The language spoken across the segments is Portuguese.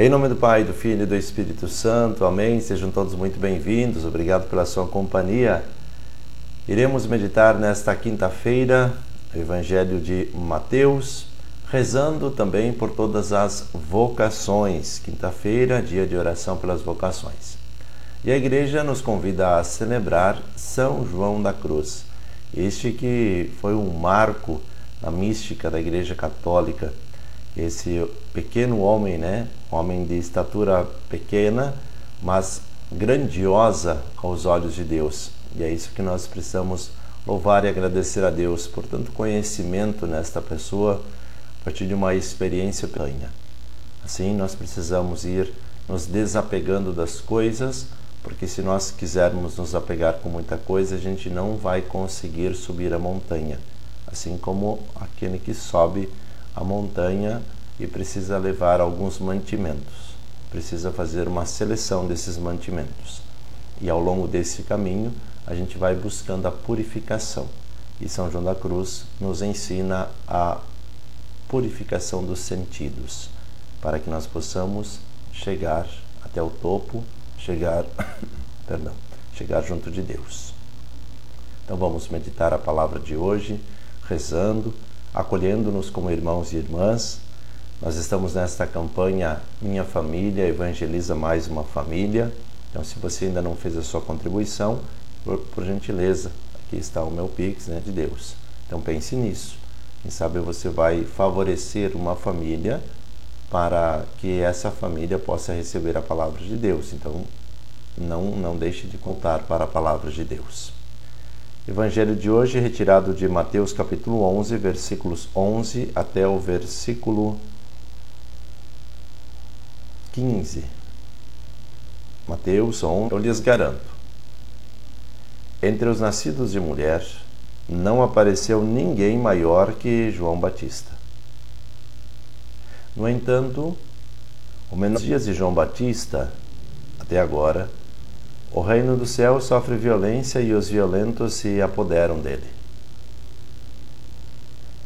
Em nome do Pai, do Filho e do Espírito Santo. Amém. Sejam todos muito bem-vindos. Obrigado pela sua companhia. Iremos meditar nesta quinta-feira o Evangelho de Mateus, rezando também por todas as vocações. Quinta-feira, dia de oração pelas vocações. E a Igreja nos convida a celebrar São João da Cruz. Este que foi um marco na mística da Igreja Católica. Esse pequeno homem, homem de estatura pequena, mas grandiosa aos olhos de Deus. E é isso que nós precisamos louvar e agradecer a Deus por tanto conhecimento nesta pessoa, a partir de uma experiência pequena. Assim, nós precisamos ir nos desapegando das coisas, porque se nós quisermos nos apegar com muita coisa, a gente não vai conseguir subir a montanha. Assim como aquele que sobe a montanha e precisa levar alguns mantimentos, precisa fazer uma seleção desses mantimentos. E ao longo desse caminho, a gente vai buscando a purificação. E São João da Cruz nos ensina a purificação dos sentidos, para que nós possamos chegar até o topo, chegar junto de Deus. Então vamos meditar a palavra de hoje, rezando, acolhendo-nos como irmãos e irmãs. Nós estamos nesta campanha Minha Família Evangeliza Mais Uma Família. Então, se você ainda não fez a sua contribuição, por gentileza, aqui está o meu Pix, de Deus. Então pense nisso. Quem sabe você vai favorecer uma família para que essa família possa receber a palavra de Deus. Então, não deixe de contar para a palavra de Deus. Evangelho de hoje retirado de Mateus capítulo 11, versículos 11 até o versículo 15. Mateus 11, eu lhes garanto. Entre os nascidos de mulher, não apareceu ninguém maior que João Batista. No entanto, nos dias de João Batista, até agora, o reino do céu sofre violência e os violentos se apoderam dele.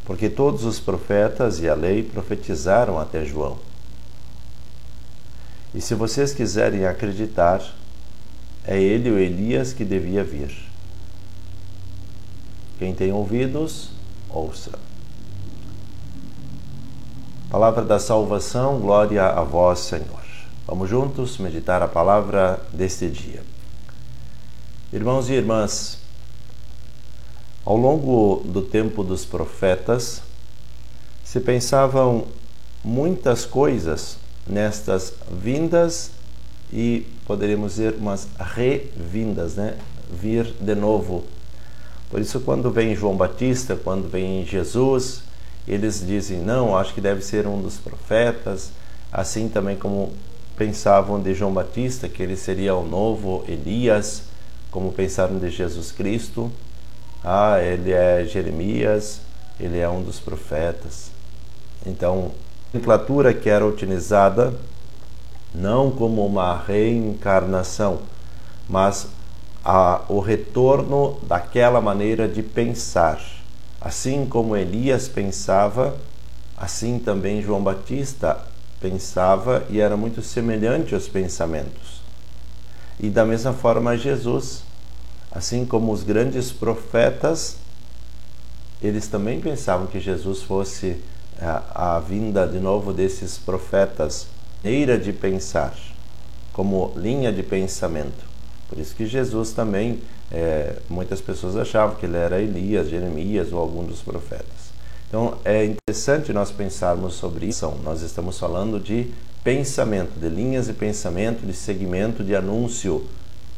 Porque todos os profetas e a lei profetizaram até João. E se vocês quiserem acreditar, é ele o Elias que devia vir. Quem tem ouvidos, ouça. Palavra da salvação, glória a vós, Senhor. Vamos juntos meditar a palavra deste dia. Irmãos e irmãs, ao longo do tempo dos profetas, se pensavam muitas coisas nestas vindas e, poderíamos dizer, umas revindas, vir de novo. Por isso, quando vem João Batista, quando vem Jesus, eles dizem, não, acho que deve ser um dos profetas, assim também como pensavam de João Batista, que ele seria o novo Elias, como pensaram de Jesus Cristo. Ele é Jeremias, ele é um dos profetas. Então, a nomenclatura que era utilizada não como uma reencarnação, mas o retorno daquela maneira de pensar. Assim como Elias pensava, assim também João Batista pensava e era muito semelhante aos pensamentos. E da mesma forma Jesus, assim como os grandes profetas, eles também pensavam que Jesus fosse a vinda de novo desses profetas, maneira de pensar, como linha de pensamento. Por isso que Jesus também, muitas pessoas achavam que ele era Elias, Jeremias ou algum dos profetas. Então é interessante nós pensarmos sobre isso. Nós estamos falando de pensamento, de linhas de pensamento, de segmento, de anúncio,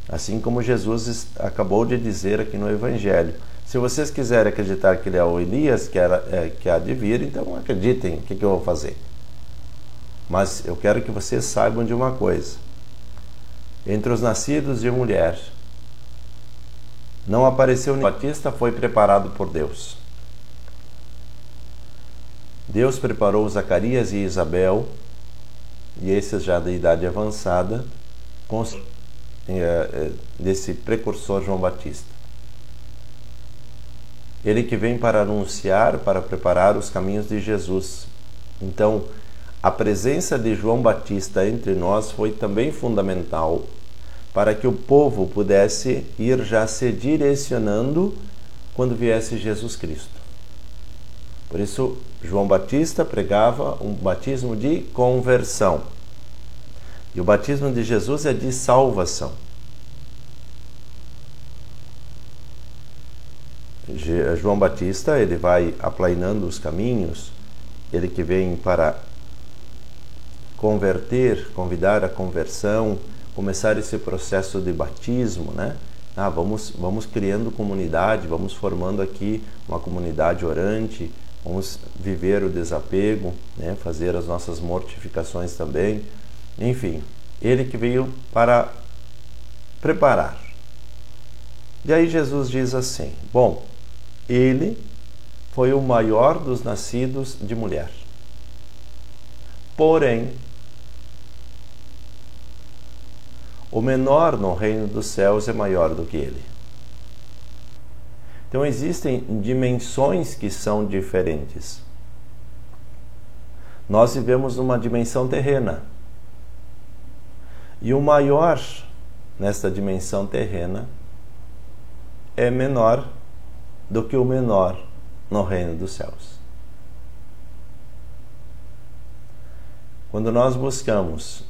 assim como Jesus acabou de dizer aqui no Evangelho. Se vocês quiserem acreditar que ele é o Elias que há de vir, então acreditem, o que eu vou fazer? Mas eu quero que vocês saibam de uma coisa. Entre os nascidos de mulher, não apareceu nenhum. Batista foi preparado por Deus. Deus preparou Zacarias e Isabel, e esses já da idade avançada, desse precursor João Batista. Ele que vem para anunciar, para preparar os caminhos de Jesus. Então, a presença de João Batista entre nós foi também fundamental para que o povo pudesse ir já se direcionando quando viesse Jesus Cristo. Por isso, João Batista pregava um batismo de conversão. E o batismo de Jesus é de salvação. João Batista, ele vai aplainando os caminhos, ele que vem para converter, convidar a conversão, começar esse processo de batismo, né? Vamos criando comunidade, vamos formando aqui uma comunidade orante, vamos viver o desapego, né? Fazer as nossas mortificações também. Enfim, ele que veio para preparar. E aí Jesus diz assim, bom, ele foi o maior dos nascidos de mulher. Porém, o menor no reino dos céus é maior do que ele. Então existem dimensões que são diferentes. Nós vivemos numa dimensão terrena. E o maior nesta dimensão terrena é menor do que o menor no reino dos céus. Quando nós buscamos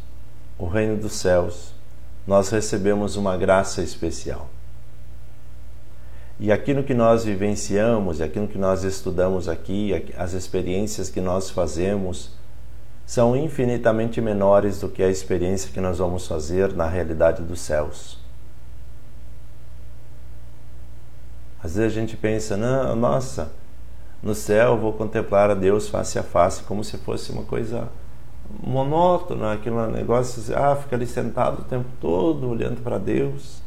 o reino dos céus, nós recebemos uma graça especial. E aquilo que nós vivenciamos, e aquilo que nós estudamos aqui, as experiências que nós fazemos, são infinitamente menores do que a experiência que nós vamos fazer na realidade dos céus. Às vezes a gente pensa, não, nossa, no céu eu vou contemplar a Deus face a face, como se fosse uma coisa monótona, aquele negócio, fica ali sentado o tempo todo olhando para Deus.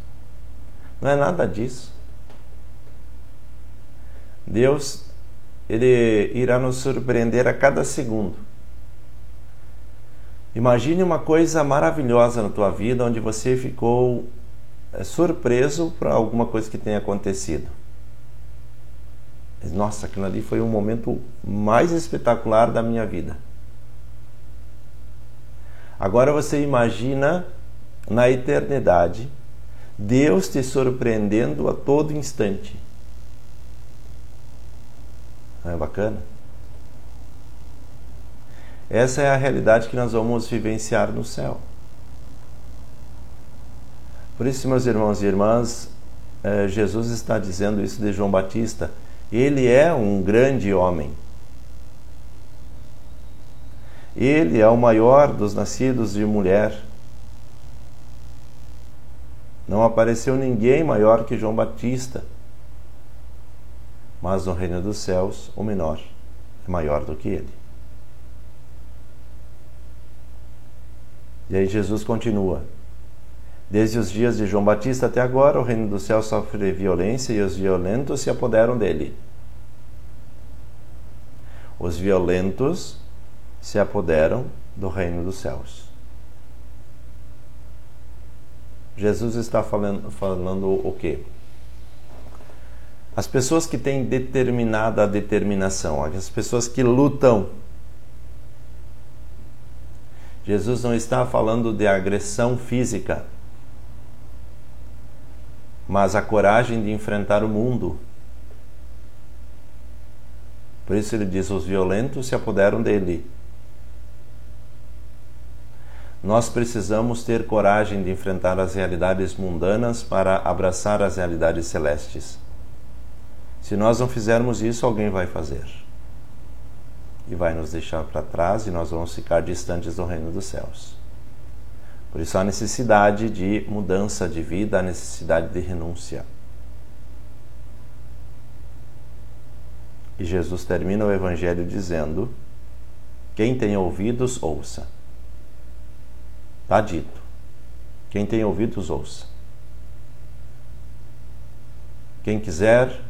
Não é nada disso. Deus, ele irá nos surpreender a cada segundo. Imagine uma coisa maravilhosa na tua vida, onde você ficou surpreso por alguma coisa que tenha acontecido. Nossa, aquilo ali foi o momento mais espetacular da minha vida. Agora você imagina na eternidade Deus te surpreendendo a todo instante. Não é bacana? Essa é a realidade que nós vamos vivenciar no céu. Por isso, meus irmãos e irmãs, Jesus está dizendo isso de João Batista. Ele é um grande homem. Ele é o maior dos nascidos de mulher. Não apareceu ninguém maior que João Batista. Mas no reino dos céus, o menor é maior do que ele. E aí Jesus continua. Desde os dias de João Batista até agora, o reino dos céus sofre violência e os violentos se apoderam dele. Os violentos se apoderam do reino dos céus. Jesus está falando o quê? As pessoas que têm determinada determinação, as pessoas que lutam. Jesus não está falando de agressão física, mas a coragem de enfrentar o mundo. Por isso ele diz, os violentos se apoderam dele. Nós precisamos ter coragem de enfrentar as realidades mundanas para abraçar as realidades celestes. Se nós não fizermos isso, alguém vai fazer. E vai nos deixar para trás e nós vamos ficar distantes do reino dos céus. Por isso há necessidade de mudança de vida, há necessidade de renúncia. E Jesus termina o Evangelho dizendo, quem tem ouvidos, ouça. Está dito. Quem tem ouvidos, ouça. Quem quiser,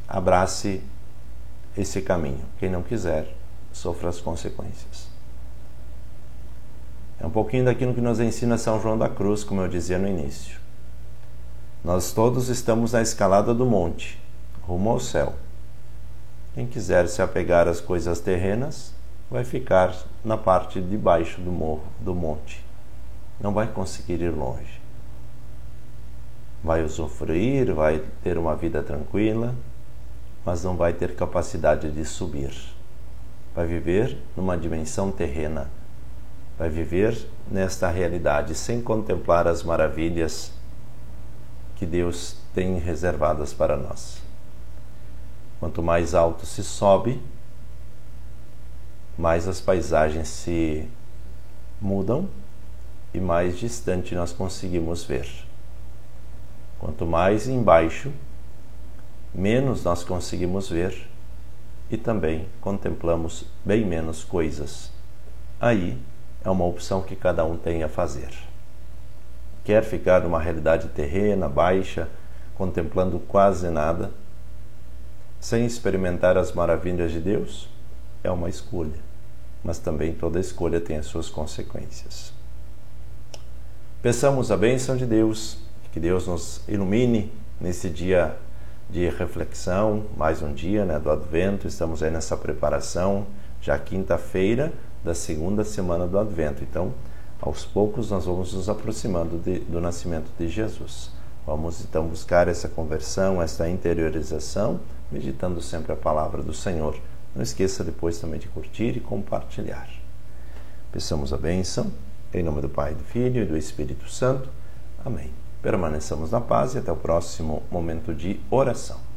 abrace esse caminho. Quem não quiser, sofra as consequências. É um pouquinho daquilo que nos ensina São João da Cruz, como eu dizia no início. Nós todos estamos na escalada do monte, rumo ao céu. Quem quiser se apegar às coisas terrenas, vai ficar na parte de baixo do morro, do monte. Não vai conseguir ir longe. Vai usufruir, vai ter uma vida tranquila, mas não vai ter capacidade de subir. Vai viver numa dimensão terrena. Vai viver nesta realidade sem contemplar as maravilhas que Deus tem reservadas para nós. Quanto mais alto se sobe, mais as paisagens se mudam e mais distante nós conseguimos ver. Quanto mais embaixo, menos nós conseguimos ver e também contemplamos bem menos coisas. Aí é uma opção que cada um tem a fazer. Quer ficar numa realidade terrena, baixa, contemplando quase nada, sem experimentar as maravilhas de Deus? É uma escolha, mas também toda escolha tem as suas consequências. Peçamos a bênção de Deus, que Deus nos ilumine nesse dia de reflexão, mais um dia do Advento. Estamos aí nessa preparação, já quinta-feira da segunda semana do Advento. Então, aos poucos nós vamos nos aproximando do nascimento de Jesus. Vamos então buscar essa conversão, essa interiorização, meditando sempre a palavra do Senhor. Não esqueça depois também de curtir e compartilhar. Peçamos a bênção, em nome do Pai, do Filho e do Espírito Santo. Amém. Permaneçamos na paz e até o próximo momento de oração.